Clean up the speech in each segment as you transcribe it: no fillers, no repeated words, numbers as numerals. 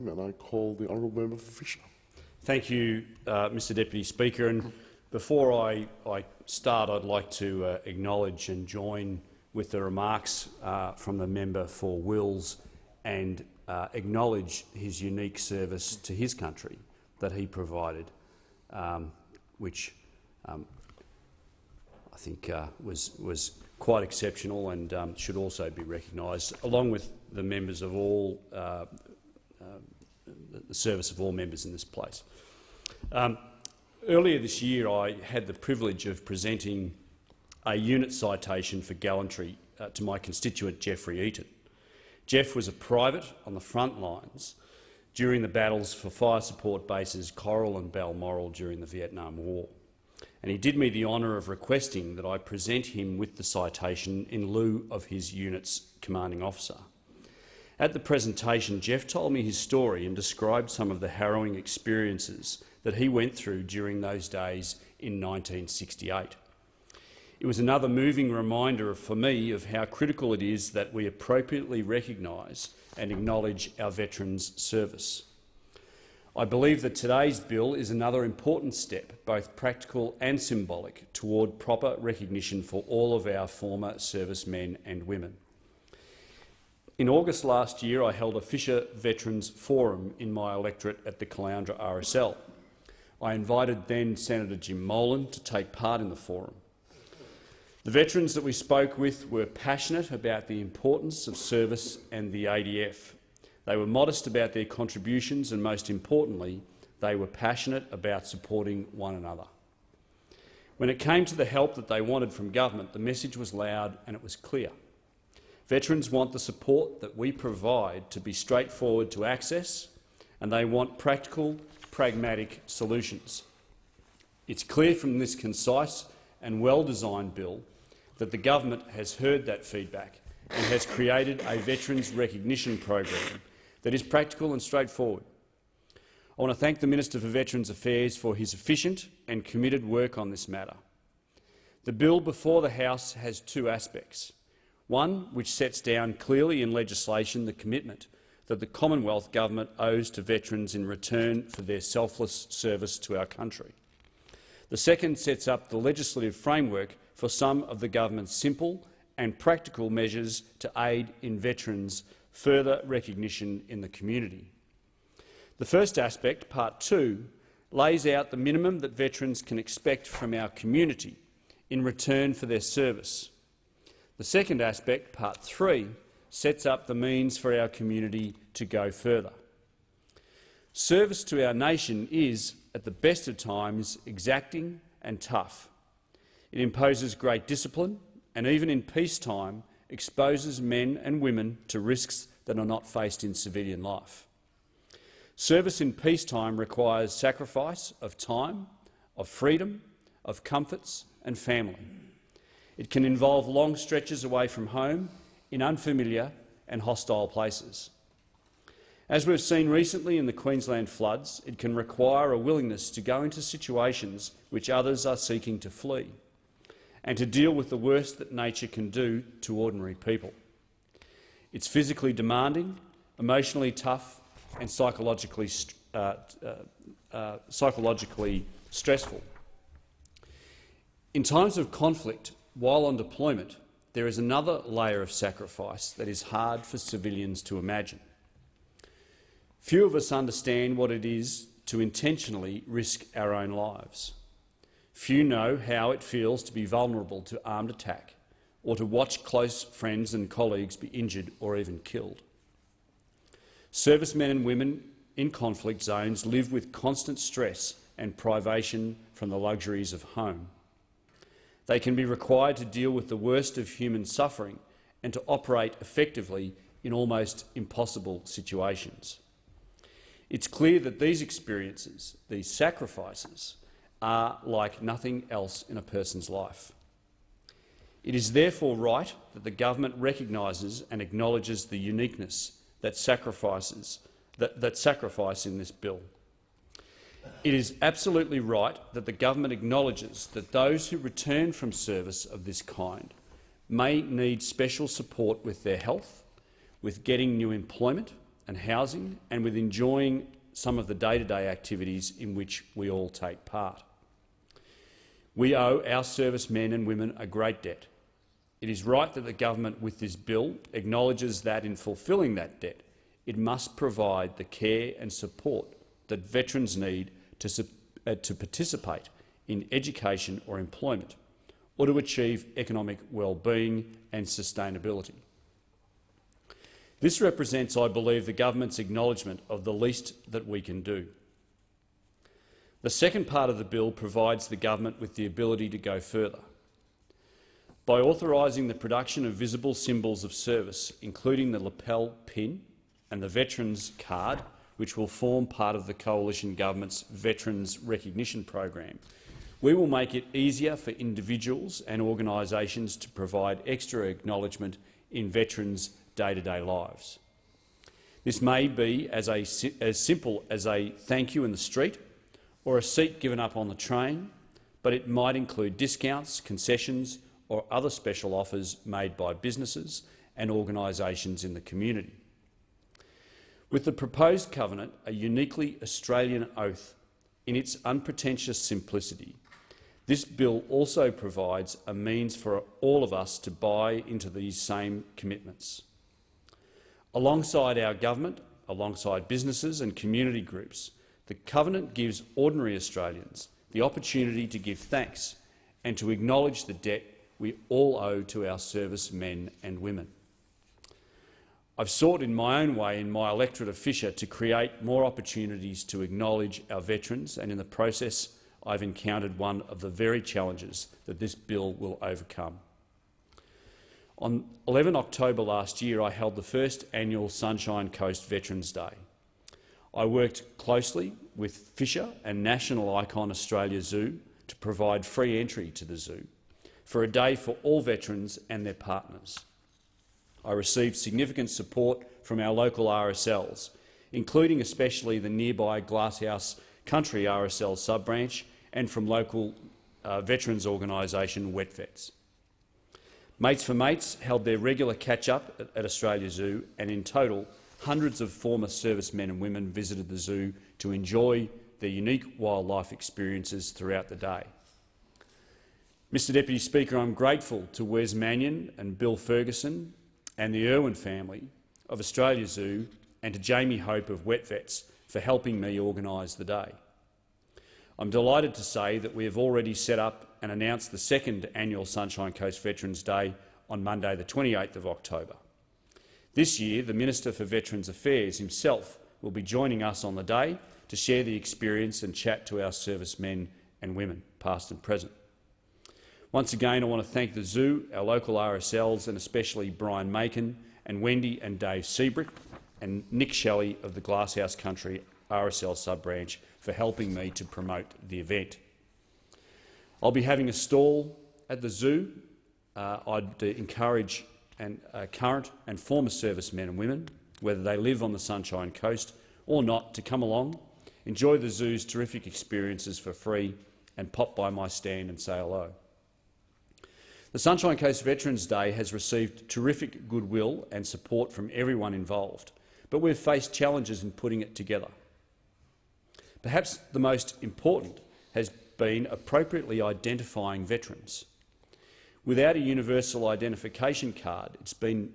And I call the honourable member for Fisher. Thank you, Mr Deputy Speaker. And before I start, I'd like to acknowledge and join with the remarks from the member for Wills and acknowledge his unique service to his country that he provided, which I think was quite exceptional and should also be recognised, along with the members of all the service of all members in this place. Earlier this year, I had the privilege of presenting a unit citation for gallantry to my constituent Jeffrey Eaton. Jeff was a private on the front lines during the battles for fire support bases Coral and Balmoral during the Vietnam War, and he did me the honour of requesting that I present him with the citation in lieu of his unit's commanding officer. At the presentation, Jeff told me his story and described some of the harrowing experiences that he went through during those days in 1968. It was another moving reminder for me of how critical it is that we appropriately recognise and acknowledge our veterans' service. I believe that today's bill is another important step, both practical and symbolic, toward proper recognition for all of our former servicemen and women. In August last year, I held a Fisher Veterans Forum in my electorate at the Caloundra RSL. I invited then Senator Jim Molan to take part in the forum. The veterans that we spoke with were passionate about the importance of service and the ADF. They were modest about their contributions and, most importantly, they were passionate about supporting one another. When it came to the help that they wanted from government, the message was loud and it was clear. Veterans want the support that we provide to be straightforward to access, and they want practical, pragmatic solutions. It's clear from this concise and well-designed bill that the government has heard that feedback and has created a veterans recognition program that is practical and straightforward. I want to thank the Minister for Veterans Affairs for his efficient and committed work on this matter. The bill before the House has two aspects. One which sets down clearly in legislation the commitment that the Commonwealth Government owes to veterans in return for their selfless service to our country. The second sets up the legislative framework for some of the government's simple and practical measures to aid in veterans' further recognition in the community. The first aspect, Part 2, lays out the minimum that veterans can expect from our community in return for their service. The second aspect, Part 3, sets up the means for our community to go further. Service to our nation is, at the best of times, exacting and tough. It imposes great discipline and, even in peacetime, exposes men and women to risks that are not faced in civilian life. Service in peacetime requires sacrifice of time, of freedom, of comforts and family. It can involve long stretches away from home in unfamiliar and hostile places. As we've seen recently in the Queensland floods, it can require a willingness to go into situations which others are seeking to flee, and to deal with the worst that nature can do to ordinary people. It's physically demanding, emotionally tough and psychologically stressful. In times of conflict, while on deployment, there is another layer of sacrifice that is hard for civilians to imagine. Few of us understand what it is to intentionally risk our own lives. Few know how it feels to be vulnerable to armed attack or to watch close friends and colleagues be injured or even killed. Servicemen and women in conflict zones live with constant stress and privation from the luxuries of home. They can be required to deal with the worst of human suffering and to operate effectively in almost impossible situations. It's clear that these experiences, these sacrifices, are like nothing else in a person's life. It is therefore right that the government recognises and acknowledges the uniqueness that sacrifice in this bill. It is absolutely right that the government acknowledges that those who return from service of this kind may need special support with their health, with getting new employment and housing, and with enjoying some of the day-to-day activities in which we all take part. We owe our servicemen and women a great debt. It is right that the government with this bill acknowledges that in fulfilling that debt, it must provide the care and support that veterans need to participate in education or employment, or to achieve economic well-being and sustainability. This represents, I believe, the government's acknowledgement of the least that we can do. The second part of the bill provides the government with the ability to go further. By authorising the production of visible symbols of service, including the lapel pin and the Veterans Card, which will form part of the Coalition Government's Veterans Recognition Program, we will make it easier for individuals and organisations to provide extra acknowledgement in veterans' day-to-day lives. This may be as simple as a thank you in the street or a seat given up on the train, but it might include discounts, concessions or other special offers made by businesses and organisations in the community. With the proposed covenant, a uniquely Australian oath in its unpretentious simplicity, this bill also provides a means for all of us to buy into these same commitments. Alongside our government, alongside businesses and community groups, the covenant gives ordinary Australians the opportunity to give thanks and to acknowledge the debt we all owe to our servicemen and women. I've sought in my own way in my electorate of Fisher to create more opportunities to acknowledge our veterans, and in the process I've encountered one of the very challenges that this bill will overcome. On 11 October last year, I held the first annual Sunshine Coast Veterans Day. I worked closely with Fisher and national icon Australia Zoo to provide free entry to the zoo for a day for all veterans and their partners. I received significant support from our local RSLs, including especially the nearby Glasshouse Country RSL sub-branch and from local veterans organisation Wet Vets. Mates for Mates held their regular catch-up at Australia Zoo, and in total hundreds of former servicemen and women visited the zoo to enjoy their unique wildlife experiences throughout the day. Mr Deputy Speaker, I'm grateful to Wes Mannion and Bill Ferguson and the Irwin family of Australia Zoo and to Jamie Hope of Wet Vets for helping me organise the day. I'm delighted to say that we have already set up and announced the second annual Sunshine Coast Veterans Day on Monday the 28th of October. This year, the Minister for Veterans Affairs himself will be joining us on the day to share the experience and chat to our servicemen and women, past and present. Once again, I want to thank the Zoo, our local RSLs, and especially Brian Macon and Wendy and Dave Seabrick and Nick Shelley of the Glasshouse Country RSL sub-branch for helping me to promote the event. I'll be having a stall at the zoo. I'd encourage current and former servicemen and women, whether they live on the Sunshine Coast or not, to come along, enjoy the zoo's terrific experiences for free and pop by my stand and say hello. The Sunshine Coast Veterans Day has received terrific goodwill and support from everyone involved, but we've faced challenges in putting it together. Perhaps the most important has been appropriately identifying veterans. Without a universal identification card, it's been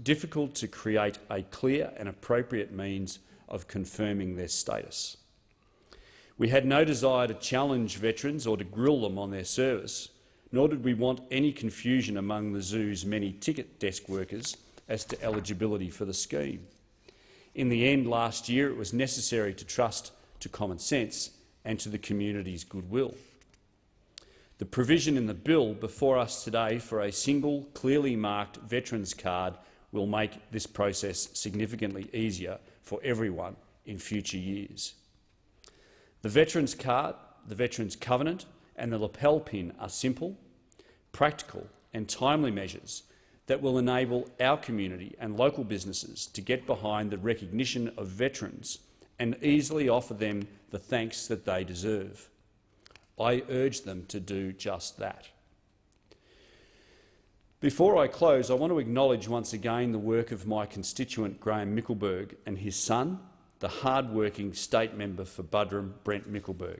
difficult to create a clear and appropriate means of confirming their status. We had no desire to challenge veterans or to grill them on their service, nor did we want any confusion among the zoo's many ticket desk workers as to eligibility for the scheme. In the end, last year, it was necessary to trust to common sense and to the community's goodwill. The provision in the bill before us today for a single, clearly marked veterans card will make this process significantly easier for everyone in future years. The veterans card, the veterans covenant and the lapel pin are simple, practical and timely measures that will enable our community and local businesses to get behind the recognition of veterans and easily offer them the thanks that they deserve. I urge them to do just that. Before I close, I want to acknowledge once again the work of my constituent Graham Mickelberg and his son, the hard-working state member for Buderim, Brent Mickelberg.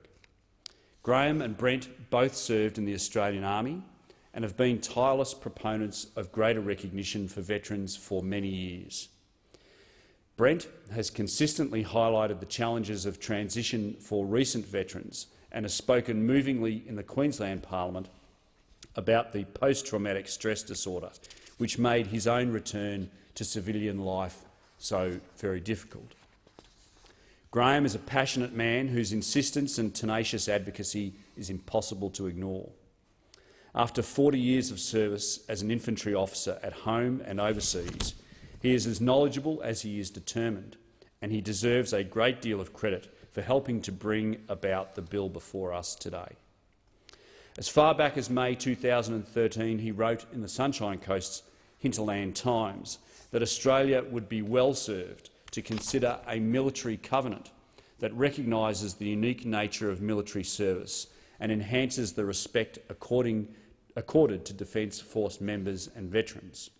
Graham and Brent both served in the Australian Army and have been tireless proponents of greater recognition for veterans for many years. Brent has consistently highlighted the challenges of transition for recent veterans and has spoken movingly in the Queensland Parliament about the post-traumatic stress disorder, which made his own return to civilian life so very difficult. Graham is a passionate man whose insistence and tenacious advocacy is impossible to ignore. After 40 years of service as an infantry officer at home and overseas, he is as knowledgeable as he is determined, and he deserves a great deal of credit for helping to bring about the bill before us today. As far back as May 2013, he wrote in the Sunshine Coast's Hinterland Times that Australia would be well served to consider a military covenant that recognises the unique nature of military service and enhances the respect accorded to Defence Force members and veterans.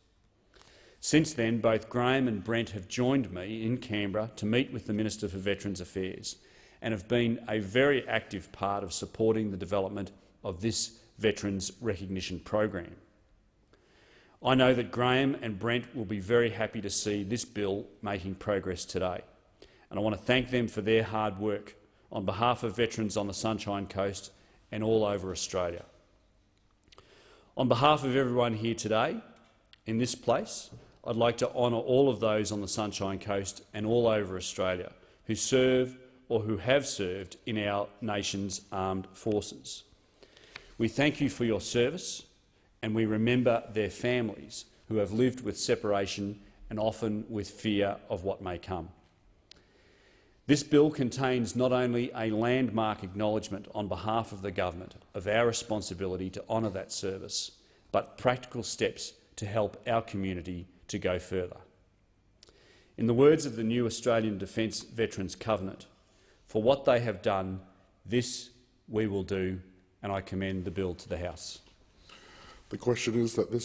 Since then, both Graham and Brent have joined me in Canberra to meet with the Minister for Veterans Affairs and have been a very active part of supporting the development of this Veterans Recognition Program. I know that Graham and Brent will be very happy to see this bill making progress today, and I want to thank them for their hard work on behalf of veterans on the Sunshine Coast and all over Australia. On behalf of everyone here today, in this place, I'd like to honour all of those on the Sunshine Coast and all over Australia who serve or who have served in our nation's armed forces. We thank you for your service, and we remember their families who have lived with separation and often with fear of what may come. This bill contains not only a landmark acknowledgement on behalf of the government of our responsibility to honour that service, but practical steps to help our community to go further. In the words of the new Australian Defence Veterans Covenant, for what they have done, this we will do, and I commend the bill to the House. The question is that this